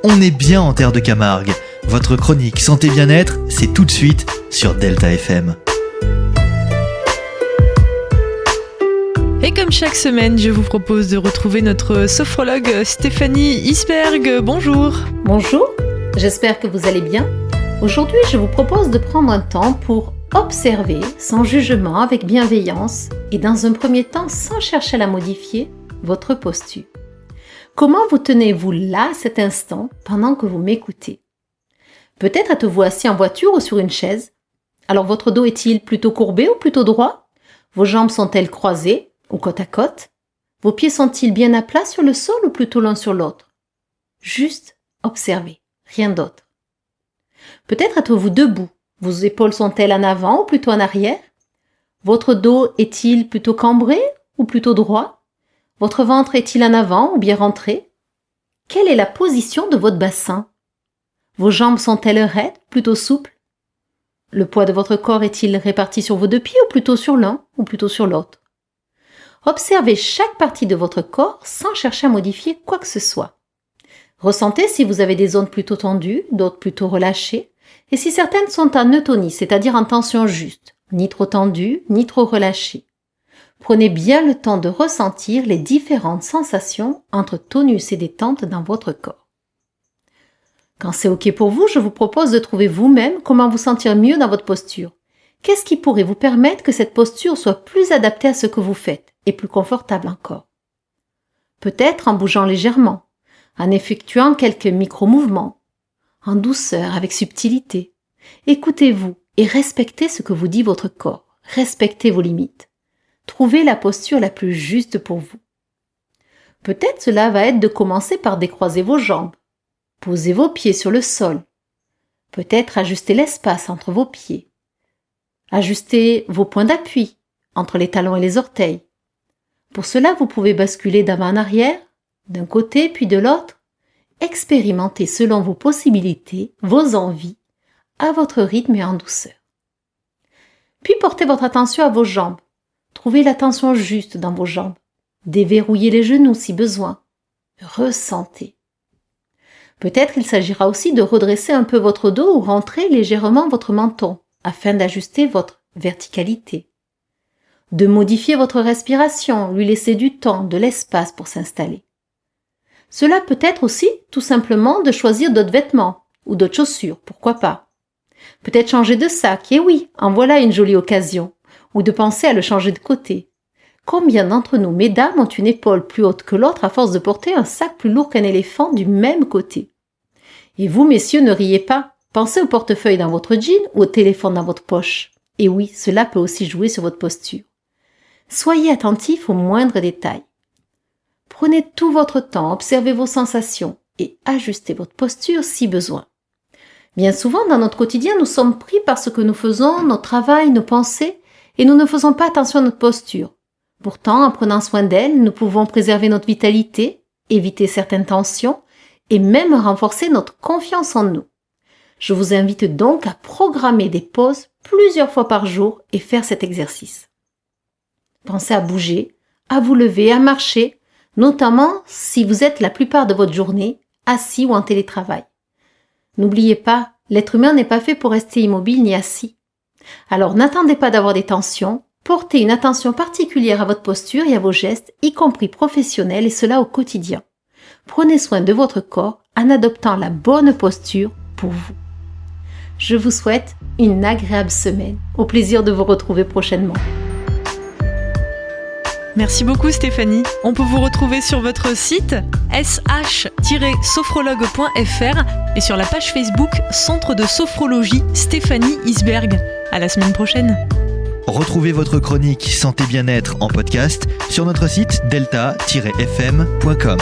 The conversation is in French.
On est bien en terre de Camargue. Votre chronique Santé Bien-être, c'est tout de suite sur Delta FM. Et comme chaque semaine, je vous propose de retrouver notre sophrologue Stéphanie Isberg. Bonjour. Bonjour, j'espère que vous allez bien. Aujourd'hui, je vous propose de prendre un temps pour observer, sans jugement, avec bienveillance, et dans un premier temps, sans chercher à la modifier, votre posture. Comment vous tenez-vous là, à cet instant, pendant que vous m'écoutez ? Peut-être êtes-vous assis en voiture ou sur une chaise. Alors votre dos est-il plutôt courbé ou plutôt droit ? Vos jambes sont-elles croisées ou côte à côte ? Vos pieds sont-ils bien à plat sur le sol ou plutôt l'un sur l'autre ? Juste observez, rien d'autre. Peut-être êtes-vous debout. Vos épaules sont-elles en avant ou plutôt en arrière ? Votre dos est-il plutôt cambré ou plutôt droit ? Votre ventre est-il en avant ou bien rentré ? Quelle est la position de votre bassin ? Vos jambes sont-elles raides, plutôt souples ? Le poids de votre corps est-il réparti sur vos deux pieds ou plutôt sur l'un ou plutôt sur l'autre ? Observez chaque partie de votre corps sans chercher à modifier quoi que ce soit. Ressentez si vous avez des zones plutôt tendues, d'autres plutôt relâchées, et si certaines sont en eutonie, c'est-à-dire en tension juste, ni trop tendues, ni trop relâchées. Prenez bien le temps de ressentir les différentes sensations entre tonus et détente dans votre corps. Quand c'est OK pour vous, je vous propose de trouver vous-même comment vous sentir mieux dans votre posture. Qu'est-ce qui pourrait vous permettre que cette posture soit plus adaptée à ce que vous faites et plus confortable encore ? Peut-être en bougeant légèrement, en effectuant quelques micro-mouvements, en douceur, avec subtilité. Écoutez-vous et respectez ce que vous dit votre corps. Respectez vos limites. Trouvez la posture la plus juste pour vous. Peut-être cela va être de commencer par décroiser vos jambes. Posez vos pieds sur le sol. Peut-être ajuster l'espace entre vos pieds. Ajustez vos points d'appui entre les talons et les orteils. Pour cela, vous pouvez basculer d'avant en arrière, d'un côté puis de l'autre. Expérimentez selon vos possibilités, vos envies, à votre rythme et en douceur. Puis portez votre attention à vos jambes. Trouvez la tension juste dans vos jambes. Déverrouillez les genoux si besoin. Ressentez. Peut-être il s'agira aussi de redresser un peu votre dos ou rentrer légèrement votre menton afin d'ajuster votre verticalité. De modifier votre respiration, lui laisser du temps, de l'espace pour s'installer. Cela peut être aussi tout simplement de choisir d'autres vêtements ou d'autres chaussures, pourquoi pas. Peut-être changer de sac, et oui, en voilà une jolie occasion, ou de penser à le changer de côté. Combien d'entre nous, mesdames, ont une épaule plus haute que l'autre à force de porter un sac plus lourd qu'un éléphant du même côté ? Et vous, messieurs, ne riez pas. Pensez au portefeuille dans votre jean ou au téléphone dans votre poche. Et oui, cela peut aussi jouer sur votre posture. Soyez attentifs aux moindres détails. Prenez tout votre temps, observez vos sensations et ajustez votre posture si besoin. Bien souvent, dans notre quotidien, nous sommes pris par ce que nous faisons, notre travail, nos pensées, et nous ne faisons pas attention à notre posture. Pourtant, en prenant soin d'elle, nous pouvons préserver notre vitalité, éviter certaines tensions et même renforcer notre confiance en nous. Je vous invite donc à programmer des pauses plusieurs fois par jour et faire cet exercice. Pensez à bouger, à vous lever, à marcher, notamment si vous êtes la plupart de votre journée assis ou en télétravail. N'oubliez pas, l'être humain n'est pas fait pour rester immobile ni assis. Alors n'attendez pas d'avoir des tensions, portez une attention particulière à votre posture et à vos gestes, y compris professionnels, et cela au quotidien. Prenez soin de votre corps en adoptant la bonne posture pour vous. Je vous souhaite une agréable semaine. Au plaisir de vous retrouver prochainement. Merci beaucoup Stéphanie. On peut vous retrouver sur votre site sh-sophrologue.fr et sur la page Facebook Centre de Sophrologie Stéphanie Isberg. À la semaine prochaine. Retrouvez votre chronique Santé Bien-être en podcast sur notre site delta-fm.com.